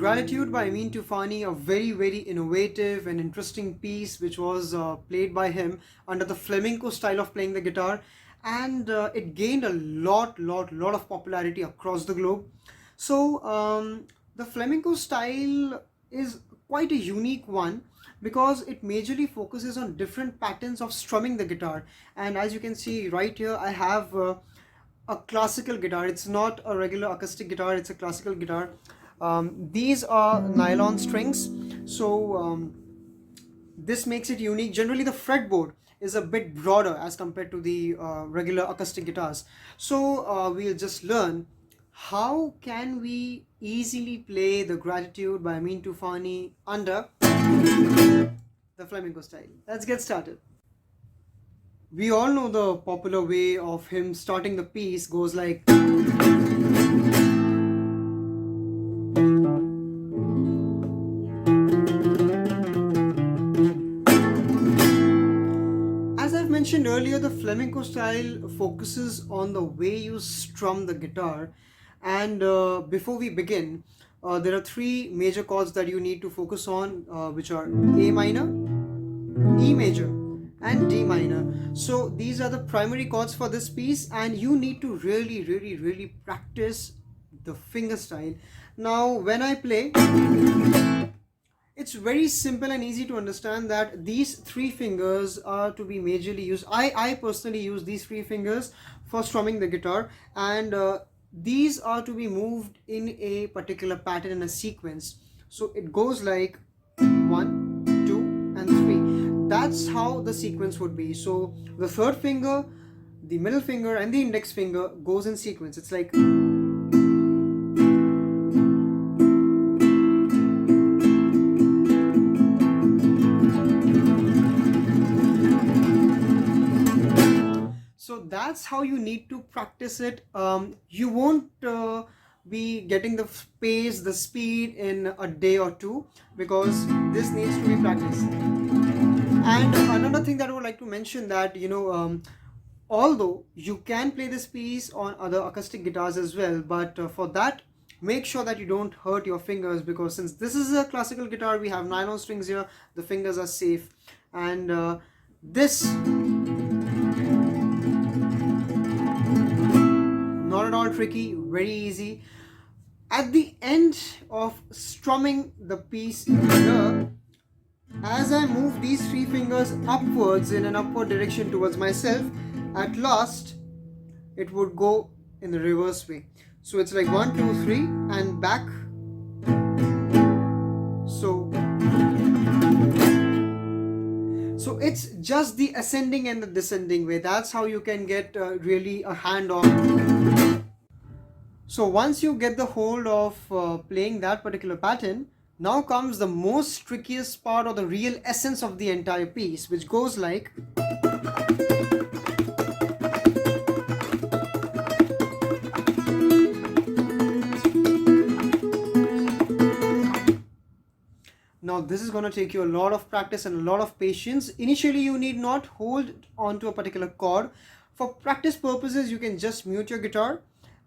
Gratitude by Amin Toofani, a very innovative and interesting piece which was played by him under the flamenco style of playing the guitar, and it gained a lot of popularity across the globe. So the flamenco style is quite a unique one because it majorly focuses on different patterns of strumming the guitar. And as you can see right here, I have a classical guitar. It's not a regular acoustic guitar, it's a classical guitar. These are nylon strings, so this makes it unique. Generally the fretboard is a bit broader as compared to the regular acoustic guitars. So we'll just learn how can we easily play the Gratitude by Amin Toofani under the flamenco style. Let's get started. We all know the popular way of him starting the piece goes like, as I've mentioned earlier, the flamenco style focuses on the way you strum the guitar. And before we begin, there are three major chords that you need to focus on, which are A minor, E major, and D minor. So these are the primary chords for this piece, and you need to really practice the fingerstyle. Now when I play, it's very simple and easy to understand that these three fingers are to be majorly used. I personally use these three fingers for strumming the guitar, and these are to be moved in a particular pattern, in a sequence. So it goes like 1, 2 and 3. That's how the sequence would be. So the third finger, the middle finger and the index finger goes in sequence. It's like, so that's how you need to practice it. You won't be getting the pace, the speed in a day or two, because this needs to be practiced. And another thing that I would like to mention, that although you can play this piece on other acoustic guitars as well, but for that, make sure that you don't hurt your fingers, because since this is a classical guitar, we have nylon strings here, the fingers are safe. And this, not at all tricky, very easy. At the end of strumming the piece here, as I move these three fingers upwards in an upward direction towards myself, at last it would go in the reverse way. So it's like 1, 2, 3 and back. So it's just the ascending and the descending way. That's how you can get really a hand on. So once you get the hold of playing that particular pattern, now comes the most trickiest part, or the real essence of the entire piece, which goes like, now this is going to take you a lot of practice and a lot of patience. Initially you need not hold on to a particular chord. For practice purposes, you can just mute your guitar,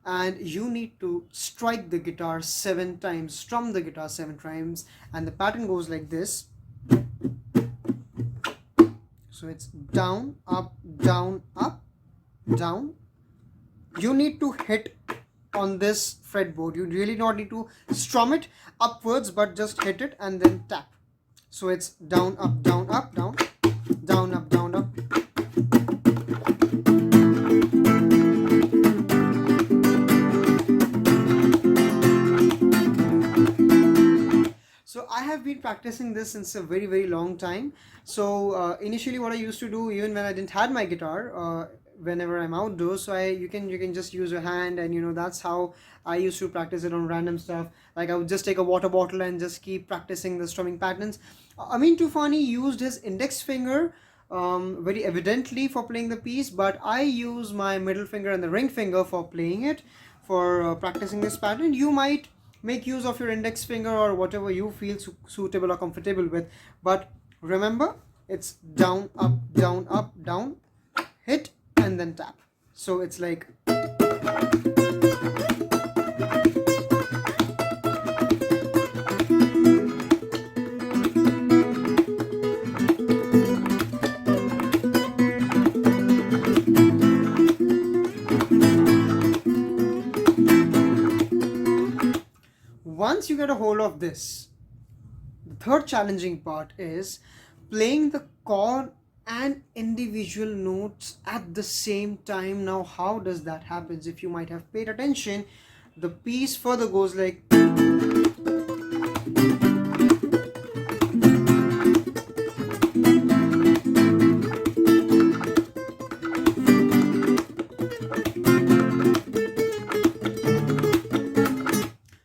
and you need to strike the guitar 7 times, strum the guitar 7 times, and the pattern goes like this. So it's down, up, down, up, down. You need to hit on this fretboard. You really not need to strum it upwards, but just hit it and then tap. So it's down, up, down, up, down, down, up, down, up. So I have been practicing this since a very long time. So initially what I used to do, even when I didn't have my guitar, whenever I'm outdoors, so you can just use your hand, and that's how I used to practice it on random stuff. Like I would just take a water bottle and just keep practicing the strumming patterns. Amin Toofani used his index finger very evidently for playing the piece, but I use my middle finger and the ring finger for playing it, for practicing this pattern. You might make use of your index finger or whatever you feel suitable or comfortable with, but remember, it's down, up, down, hit and then tap. So it's like, once you get a hold of this, the third challenging part is playing the chord and individual notes at the same time. Now how does that happen? If you might have paid attention, the piece further goes like,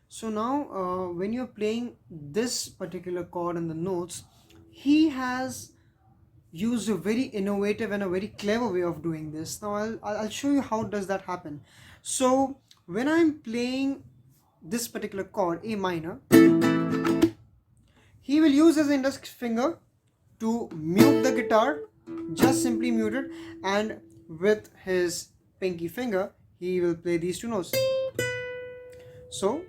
so now when you're playing this particular chord and the notes, he has used a very innovative and a very clever way of doing this. Now I'll show you how does that happen. So when I'm playing this particular chord, A minor, he will use his index finger to mute the guitar, just simply mute it, and with his pinky finger he will play these two notes. So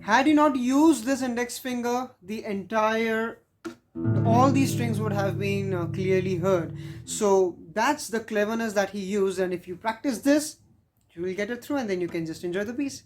had he not used this index finger, all these strings would have been clearly heard. So that's the cleverness that he used, and if you practice this, you will get it through, and then you can just enjoy the piece.